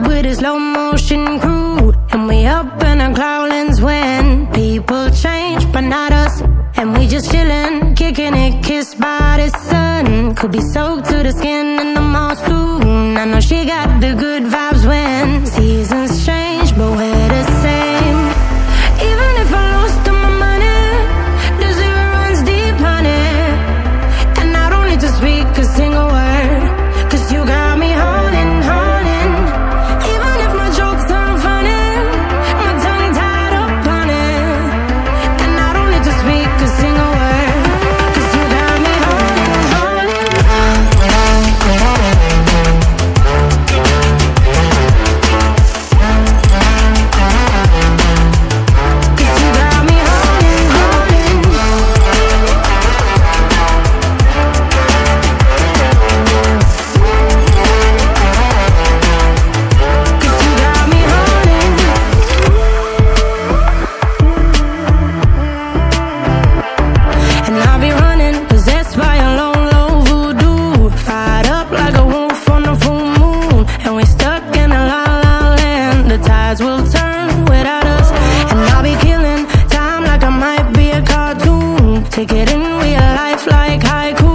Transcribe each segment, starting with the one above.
with a slow motion crew, and we up in our growlings when people change, but not us. And we just chillin', kicking it, kissed by the sun. Could be soaked to the skin in the mall soon. I know she got the good vibes when seasons change, but we're the same. Even if I lost all my money, the zero runs deep, honey. And I don't need to speak a single word, 'cause you got me holding, holding. Even if my jokes aren't funny, my tongue tied up on it. And I don't need to speak a single word, 'cause you got me holding, holding. 'Cause you got me holding, holding. 'Cause you got me holding. And I'll be running, possessed by a low, low voodoo. Fired up like a wolf on a full moon. And we stuck in a la la land. The tides will turn without us. And I'll be killing time like I might be a cartoon. Take it in real life like haiku.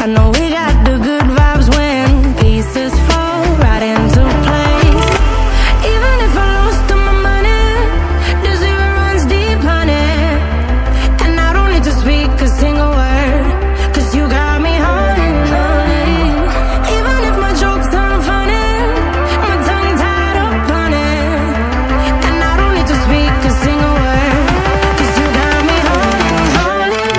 I know we got the good vibes when pieces fall right into place. Even if I lost all my money, the zero runs deep, honey. And I don't need to speak a single word, 'cause you got me holding, holding. Even if my jokes aren't funny, my tongue tied up on it. And I don't need to speak a single word, 'cause you got me holding, holding.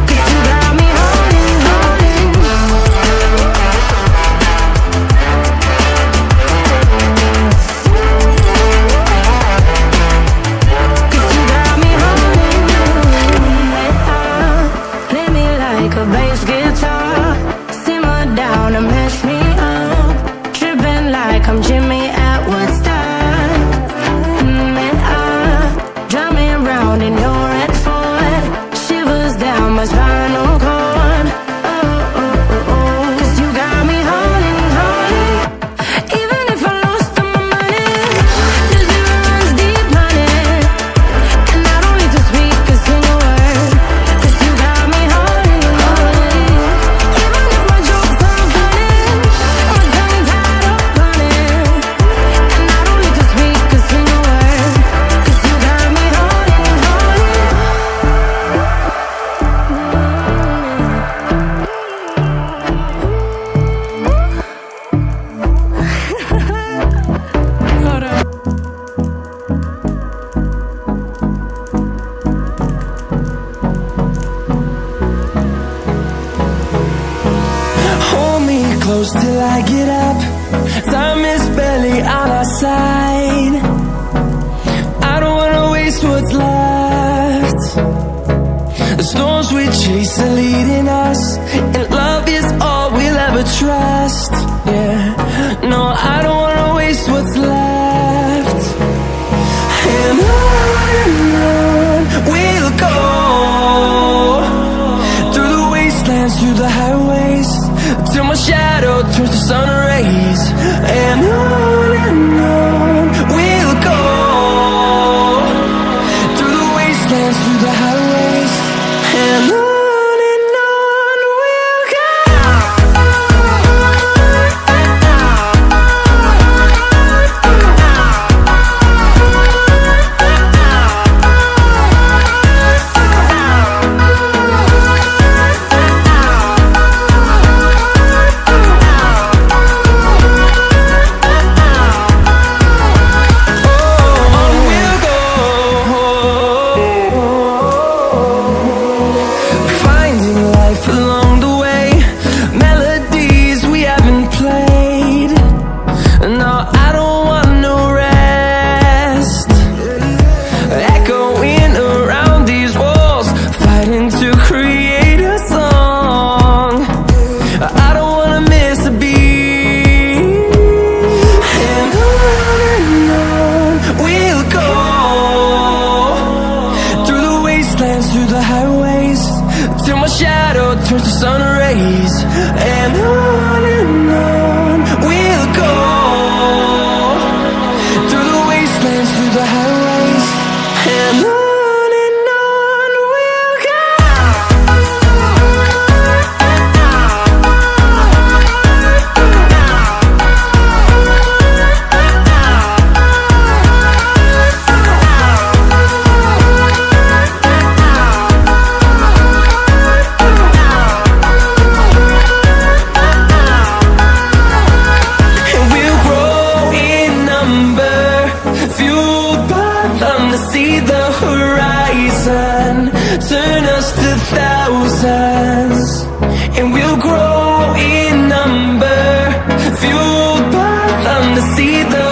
'Cause you got me holding, holding. 'Cause you got me holding. Play me like a bass guitar, simmer down and mash me up, tripping like I'm Jimmy at Woodstock. Drive me around in your red Ford, shivers down my spinal cord. Oh, oh, oh, oh. 'Cause you got me holding, holding. Even if I lost all my money, the zero runs deep, honey. And I don't need to speak a single word, 'cause you got me holding, holding. Even if my jokes aren't funny, my tongue tied up on it. And I don't need to speak a single word, 'cause you got me holding, holding. Hold up. Hold me close till I get up. Time is barely on our side. I don't wanna waste what's left. The storms we chase are leading us, and love is all we'll ever trust. Yeah, no, I don't wanna waste what's left. And on we'll go, through the wastelands, through the highways, till my shadow turns to sun rays. And on we'll go, through the wastelands, through the highways. And on we'll go. through the highways till my shadow turns to sun rays. And on we'll go, through the wastelands, through the highways, and on we'll go. See the horizon, turn us to thousands.